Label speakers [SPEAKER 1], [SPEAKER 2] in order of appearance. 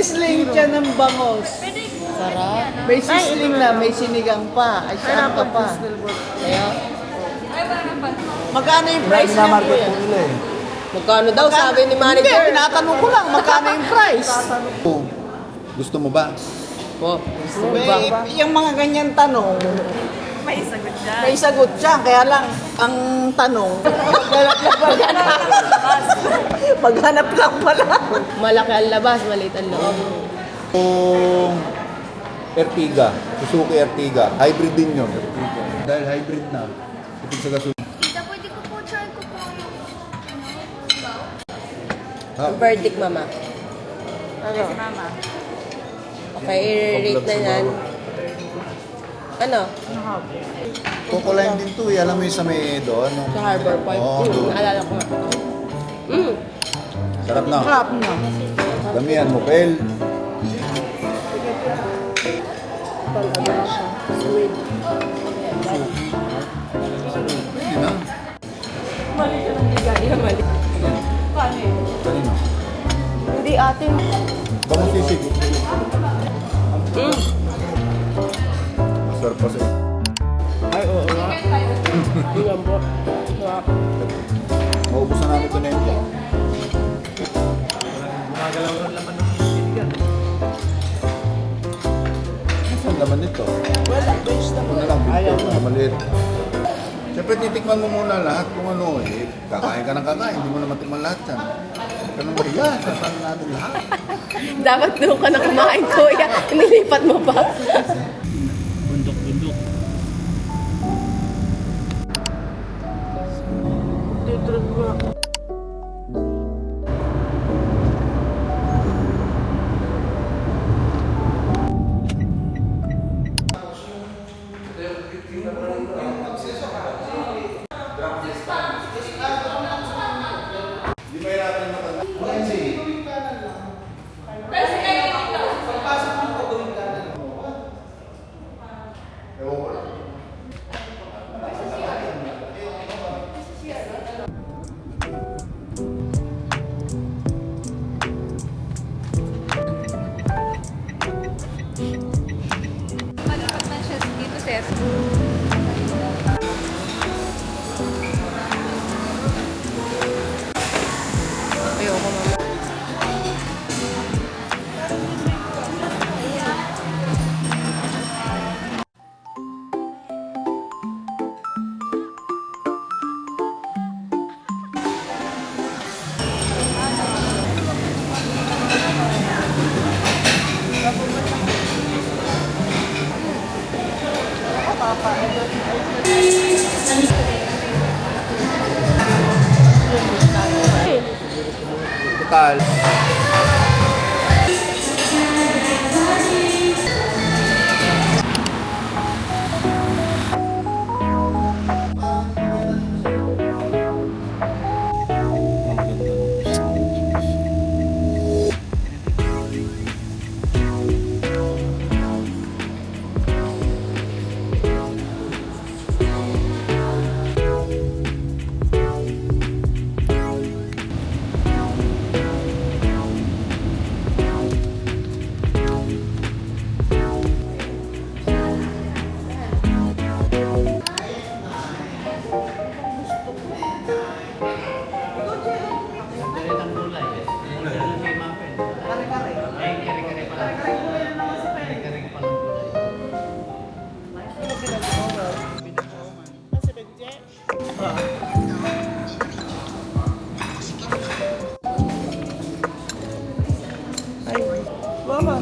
[SPEAKER 1] sisling siya ng bangos.
[SPEAKER 2] Sarap.
[SPEAKER 1] May sisling na, may sinigang pa. Ay, saan ka pa?
[SPEAKER 2] Kaya,
[SPEAKER 1] Magkano yung price niya, kuya?
[SPEAKER 2] magkano daw sabi ni
[SPEAKER 1] Hindi,
[SPEAKER 2] manager?
[SPEAKER 1] tinatanong ko lang, magkano yung price?
[SPEAKER 3] Gusto mo ba?
[SPEAKER 2] Po.
[SPEAKER 1] Yung mga ganyan tanong,
[SPEAKER 4] May sagot dyan.
[SPEAKER 1] may sagot siya. Kaya lang, ang tanong, maghanap lang pala.
[SPEAKER 2] Malaki ang labas, maliit ang loob.
[SPEAKER 3] Yung Ertiga, Suzuki Ertiga. Hybrid din yun. Dahil hybrid na. Ipig sa gasolina.
[SPEAKER 5] Tita, pwede ko po try ko po yung
[SPEAKER 2] Ang verdict, mama.
[SPEAKER 1] Ano?
[SPEAKER 4] Mama.
[SPEAKER 2] Okay, i-rate na yan. Ano?
[SPEAKER 3] Kukulang din to eh. Alam mo yung sa may doon.
[SPEAKER 2] Sa Harbor Point.
[SPEAKER 3] Oo, doon.
[SPEAKER 2] Naalala ko nga.
[SPEAKER 3] Sarap na.
[SPEAKER 1] Sarap na.
[SPEAKER 3] Damihan mo, Pel. Pwede na.
[SPEAKER 2] Mali.
[SPEAKER 3] Kanino?
[SPEAKER 2] Hindi atin.
[SPEAKER 3] Baka sisig. Masarap pa sa'yo.
[SPEAKER 2] Ay, oo nga. Hindi lang po. Sarap.
[SPEAKER 3] Maubos na namin ito na yun. Saan laman nito?
[SPEAKER 1] Wala, vegetable.
[SPEAKER 3] Ano lang,
[SPEAKER 1] Ayaw
[SPEAKER 3] bito,
[SPEAKER 1] mo.
[SPEAKER 3] maliit. Siyempre, titikman mo muna lahat kung ano eh. Kakain ka ng kakain, hindi mo na matikman lahat yan. Ganun ba? Yan, kakain natin lahat.
[SPEAKER 2] Dapat doon ka na kumain, kuya. Nilipat mo pa.
[SPEAKER 5] Malipat man siya dito, sir.
[SPEAKER 2] Ayoko, mama.
[SPEAKER 3] Total.
[SPEAKER 1] Mama.